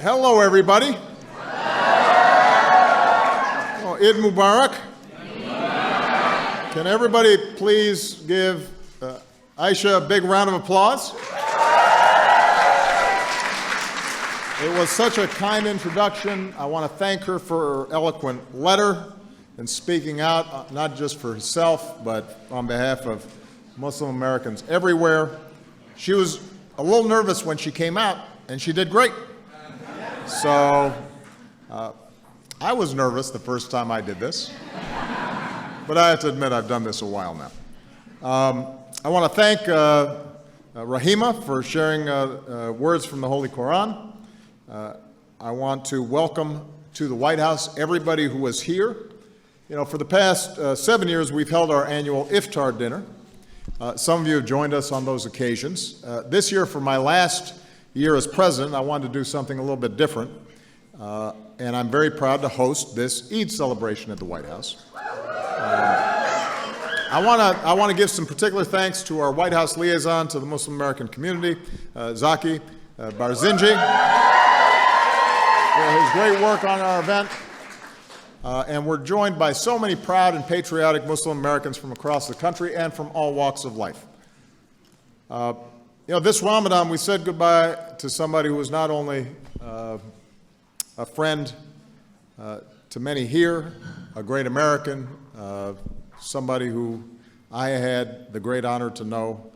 Hello, everybody. Oh, Eid Mubarak. Can everybody please give Aisha a big round of applause? It was such a kind introduction. I want to thank her for her eloquent letter and speaking out, not just for herself, but on behalf of Muslim Americans everywhere. She was a little nervous when she came out, and she did great. So I was nervous the first time I did this, but I have to admit I've done this a while now. I want to thank Rahima for sharing words from the Holy Quran. I want to welcome to the White House everybody who was here. You know, for the past 7 years, we've held our annual iftar dinner. Some of you have joined us on those occasions. This year, for my last year as president, I wanted to do something a little bit different. And I'm very proud to host this Eid celebration at the White House. I want to give some particular thanks to our White House liaison to the Muslim American community, Zaki Barzinji, for his great work on our event. And we're joined by so many proud and patriotic Muslim Americans from across the country and from all walks of life. You know, this Ramadan, we said goodbye to somebody who was not only a friend to many here, a great American, somebody who I had the great honor to know,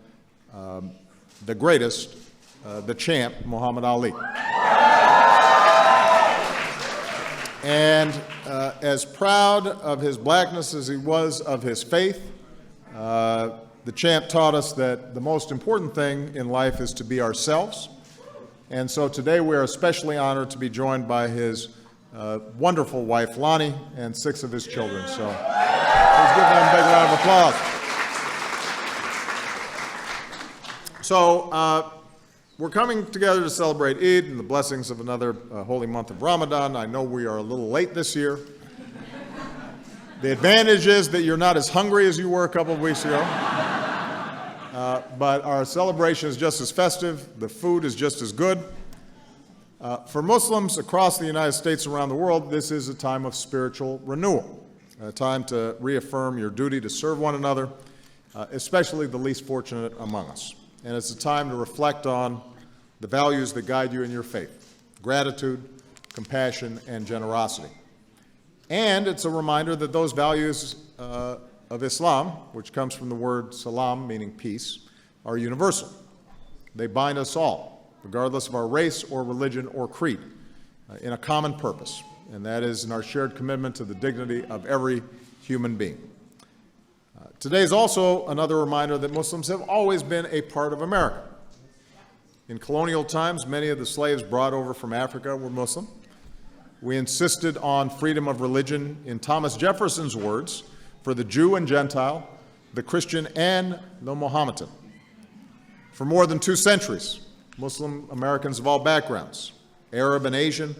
the greatest, the champ, Muhammad Ali. And as proud of his blackness as he was of his faith, the champ taught us that the most important thing in life is to be ourselves. And so today we are especially honored to be joined by his wonderful wife, Lonnie, and 6 of his children. So please give them a big round of applause. So we're coming together to celebrate Eid and the blessings of another holy month of Ramadan. I know we are a little late this year. The advantage is that you're not as hungry as you were a couple of weeks ago. But our celebration is just as festive. The food is just as good. For Muslims across the United States and around the world, this is a time of spiritual renewal, a time to reaffirm your duty to serve one another, especially the least fortunate among us. And it's a time to reflect on the values that guide you in your faith: gratitude, compassion, and generosity. And it's a reminder that those values of Islam, which comes from the word salam, meaning peace, are universal. They bind us all, regardless of our race or religion or creed, in a common purpose, and that is in our shared commitment to the dignity of every human being. Today is also another reminder that Muslims have always been a part of America. In colonial times, many of the slaves brought over from Africa were Muslim. We insisted on freedom of religion, in Thomas Jefferson's words, for the Jew and Gentile, the Christian and the Mohammedan. For more than 2 centuries, Muslim Americans of all backgrounds, Arab and Asian,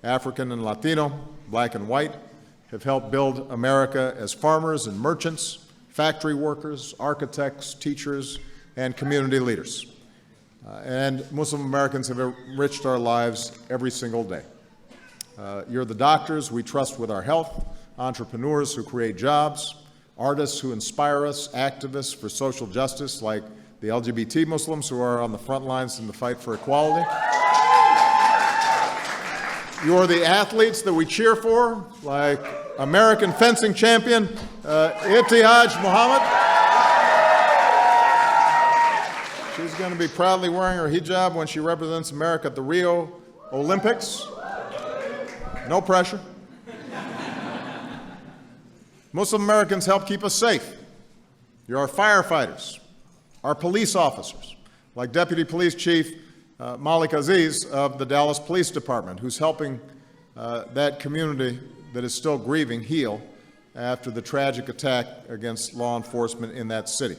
African and Latino, black and white, have helped build America as farmers and merchants, factory workers, architects, teachers, and community leaders. And Muslim Americans have enriched our lives every single day. You're the doctors we trust with our health, entrepreneurs who create jobs, artists who inspire us, activists for social justice like the LGBT Muslims who are on the front lines in the fight for equality. You're the athletes that we cheer for, like American fencing champion Ibtihaj Muhammad. She's going to be proudly wearing her hijab when she represents America at the Rio Olympics. No pressure. Muslim Americans help keep us safe. You're our firefighters, our police officers, like Deputy Police Chief Malik Aziz of the Dallas Police Department, who's helping that community that is still grieving heal after the tragic attack against law enforcement in that city.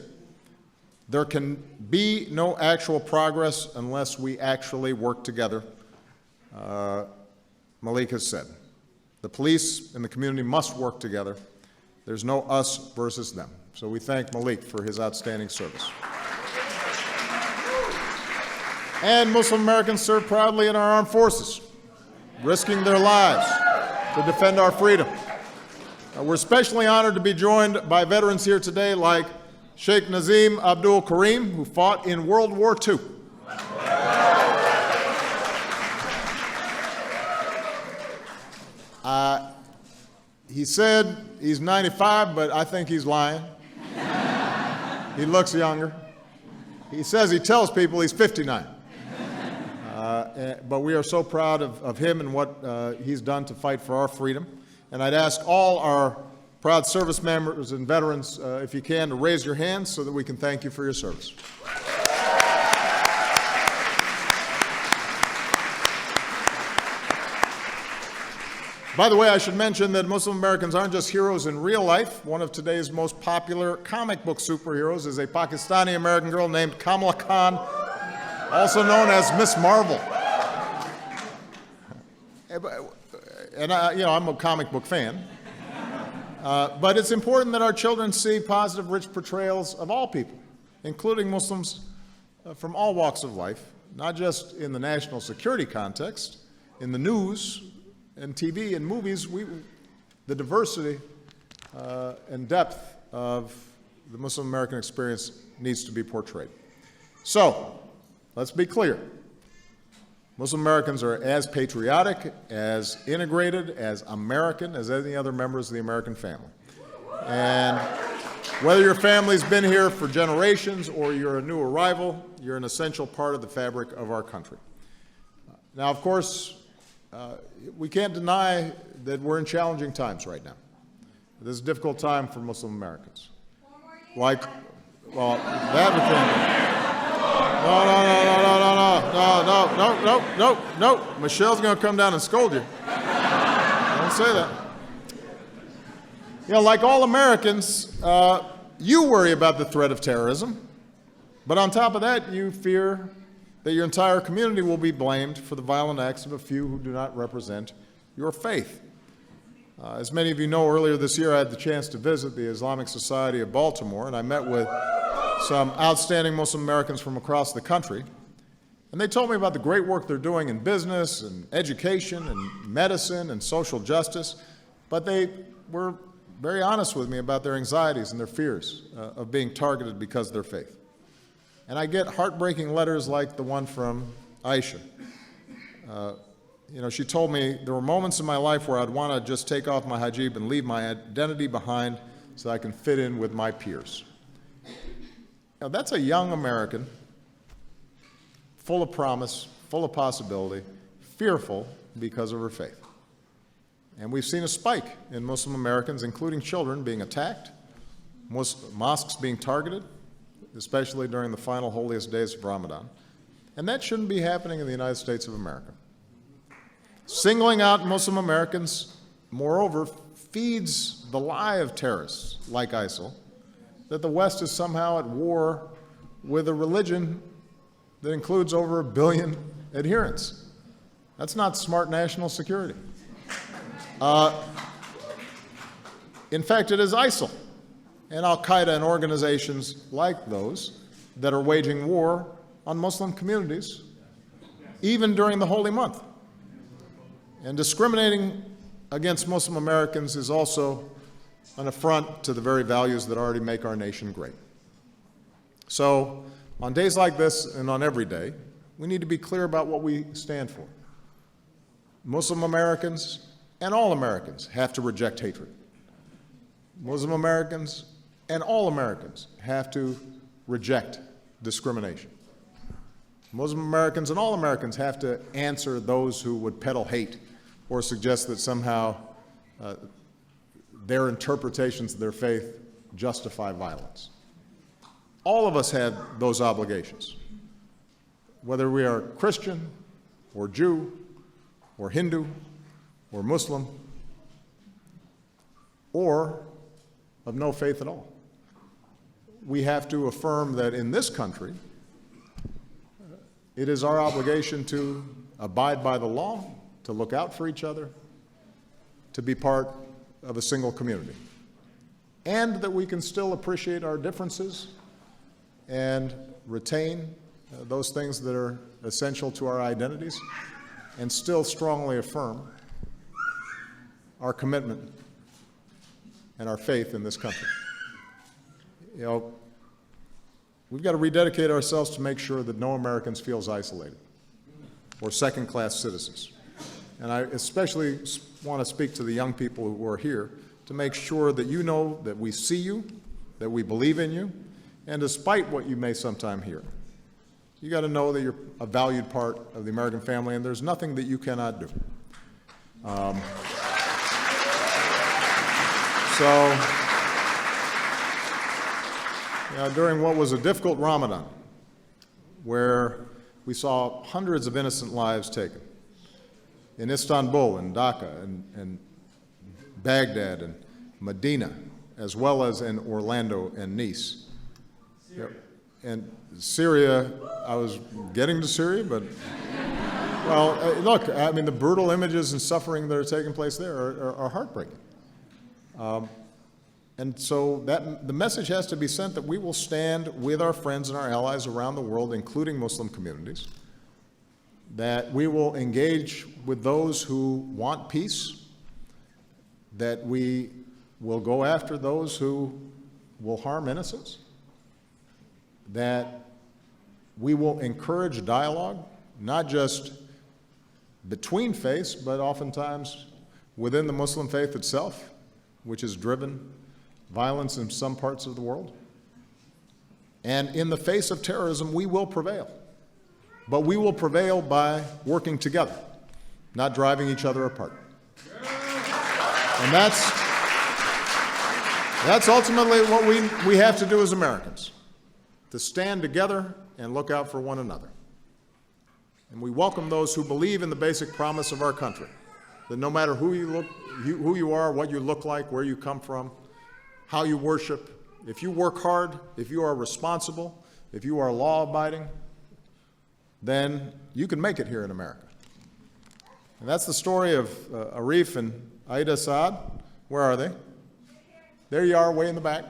There can be no actual progress unless we actually work together, Malik has said. The police and the community must work together. There's no us versus them. So we thank Malik for his outstanding service. And Muslim Americans serve proudly in our armed forces. risking their lives to defend our freedom. We're especially honored to be joined by veterans here today like Sheikh Nazim Abdul Karim, who fought in World War II. He said he's 95, but I think he's lying. He looks younger. He says he tells people he's 59. But we are so proud of him and what he's done to fight for our freedom. And I'd ask all our proud service members and veterans, if you can, to raise your hands so that we can thank you for your service. By the way, I should mention that Muslim Americans aren't just heroes in real life. One of today's most popular comic book superheroes is a Pakistani-American girl named Kamala Khan, also known as Miss Marvel. And I'm a comic book fan. But it's important that our children see positive, rich portrayals of all people, including Muslims from all walks of life, not just in the national security context, in the news, and TV and movies. The diversity and depth of the Muslim American experience needs to be portrayed. So, let's be clear. Muslim Americans are as patriotic, as integrated, as American as any other members of the American family. And whether your family's been here for generations or you're a new arrival, you're an essential part of the fabric of our country. Now, of course, we can't deny that we're in challenging times right now. This is a difficult time for Muslim Americans. That we can't. No. Michelle's going to come down and scold you. Don't say that. Like all Americans, you worry about the threat of terrorism, but on top of that, you fear that your entire community will be blamed for the violent acts of a few who do not represent your faith. As many of you know, earlier this year I had the chance to visit the Islamic Society of Baltimore, and I met with some outstanding Muslim Americans from across the country, and they told me about the great work they're doing in business and education and medicine and social justice, but they were very honest with me about their anxieties and their fears of being targeted because of their faith. And I get heartbreaking letters like the one from Aisha. She told me there were moments in my life where I'd want to just take off my hijab and leave my identity behind so I can fit in with my peers. Now, that's a young American, full of promise, full of possibility, fearful because of her faith. And we've seen a spike in Muslim Americans, including children, being attacked, mosques being targeted, especially during the final holiest days of Ramadan. And that shouldn't be happening in the United States of America. Singling out Muslim Americans, moreover, feeds the lie of terrorists like ISIL that the West is somehow at war with a religion that includes over 1 billion adherents. That's not smart national security. In fact, it is ISIL and al-Qaeda and organizations like those that are waging war on Muslim communities, even during the holy month. And discriminating against Muslim Americans is also an affront to the very values that already make our nation great. So, on days like this and on every day, we need to be clear about what we stand for. Muslim Americans and all Americans have to reject hatred. Muslim Americans and all Americans have to reject discrimination. Muslim Americans and all Americans have to answer those who would peddle hate or suggest that somehow their interpretations of their faith justify violence. All of us have those obligations, whether we are Christian or Jew or Hindu or Muslim or of no faith at all. We have to affirm that in this country, it is our obligation to abide by the law, to look out for each other, to be part of a single community, and that we can still appreciate our differences and retain those things that are essential to our identities and still strongly affirm our commitment and our faith in this country. You know, we've got to rededicate ourselves to make sure that no Americans feels isolated or second-class citizens. And I especially want to speak to the young people who are here to make sure that you know that we see you, that we believe in you, and despite what you may sometime hear, you got to know that you're a valued part of the American family, and there's nothing that you cannot do. During what was a difficult Ramadan, where we saw hundreds of innocent lives taken in Istanbul and Dhaka and Baghdad and Medina, as well as in Orlando and Nice. And Syria, I was getting to Syria, but, well, look, I mean, the brutal images and suffering that are taking place there are heartbreaking. And so the message has to be sent that we will stand with our friends and our allies around the world, including Muslim communities, that we will engage with those who want peace, that we will go after those who will harm innocents, that we will encourage dialogue, not just between faiths, but oftentimes within the Muslim faith itself, which has driven violence in some parts of the world. And in the face of terrorism, we will prevail. But we will prevail by working together, not driving each other apart. And that's ultimately what we have to do as Americans, to stand together and look out for one another. And we welcome those who believe in the basic promise of our country, that no matter who you are, what you look like, where you come from, how you worship, if you work hard, if you are responsible, if you are law-abiding, then you can make it here in America. And that's the story of Arif and Aida Saad. Where are they? There you are, way in the back.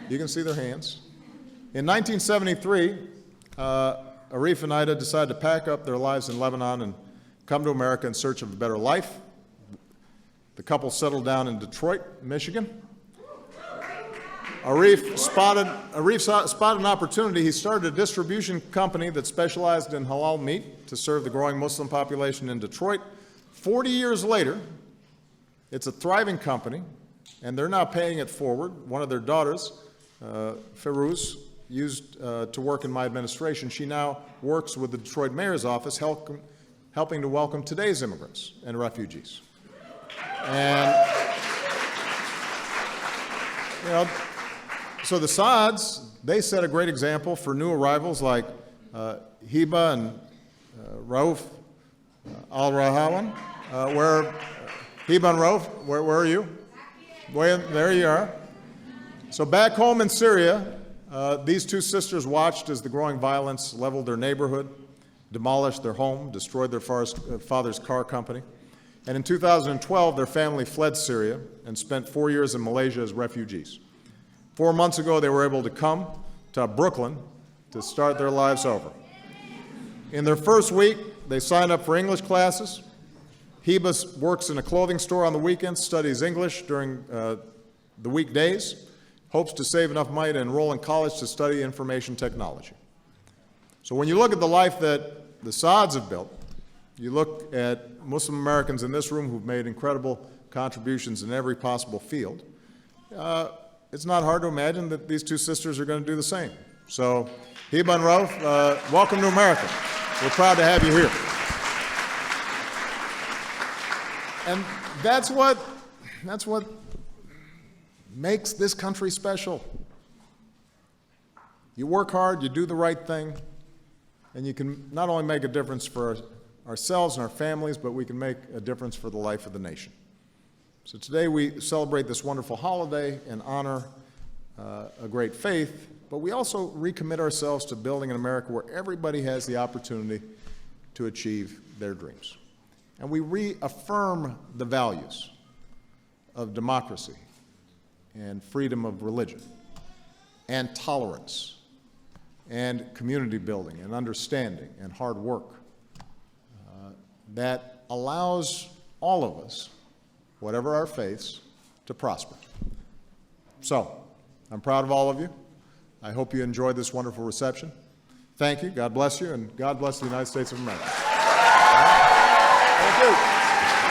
You can see their hands. In 1973, Arif and Aida decided to pack up their lives in Lebanon and come to America in search of a better life. The couple settled down in Detroit, Michigan. Arif spotted an opportunity. He started a distribution company that specialized in halal meat to serve the growing Muslim population in Detroit. 40 years later, it's a thriving company, and they're now paying it forward. One of their daughters, Ferouz, used to work in my administration. She now works with the Detroit Mayor's office, helping to welcome today's immigrants and refugees. And, you know, so the Saads, they set a great example for new arrivals like Hiba and Rauf al-Rahawan. Hiba and Rauf, where are you? There you are. So back home in Syria, these two sisters watched as the growing violence leveled their neighborhood, demolished their home, destroyed their father's car company. And in 2012, their family fled Syria and spent 4 years in Malaysia as refugees. 4 months ago, they were able to come to Brooklyn to start their lives over. In their first week, they signed up for English classes. Hiba works in a clothing store on the weekends, studies English during the weekdays, hopes to save enough money to enroll in college to study information technology. So when you look at the life that the Saads have built, you look at Muslim Americans in this room who've made incredible contributions in every possible field, it's not hard to imagine that these two sisters are going to do the same. So, Hiba and Rauf, welcome to America. We're proud to have you here. And that's what makes this country special. You work hard, you do the right thing, and you can not only make a difference for ourselves and our families, but we can make a difference for the life of the nation. So today we celebrate this wonderful holiday and honor a great faith, but we also recommit ourselves to building an America where everybody has the opportunity to achieve their dreams. And we reaffirm the values of democracy and freedom of religion and tolerance and community building and understanding and hard work that allows all of us, whatever our faiths, to prosper. So, I'm proud of all of you. I hope you enjoyed this wonderful reception. Thank you. God bless you, and God bless the United States of America. Thank you.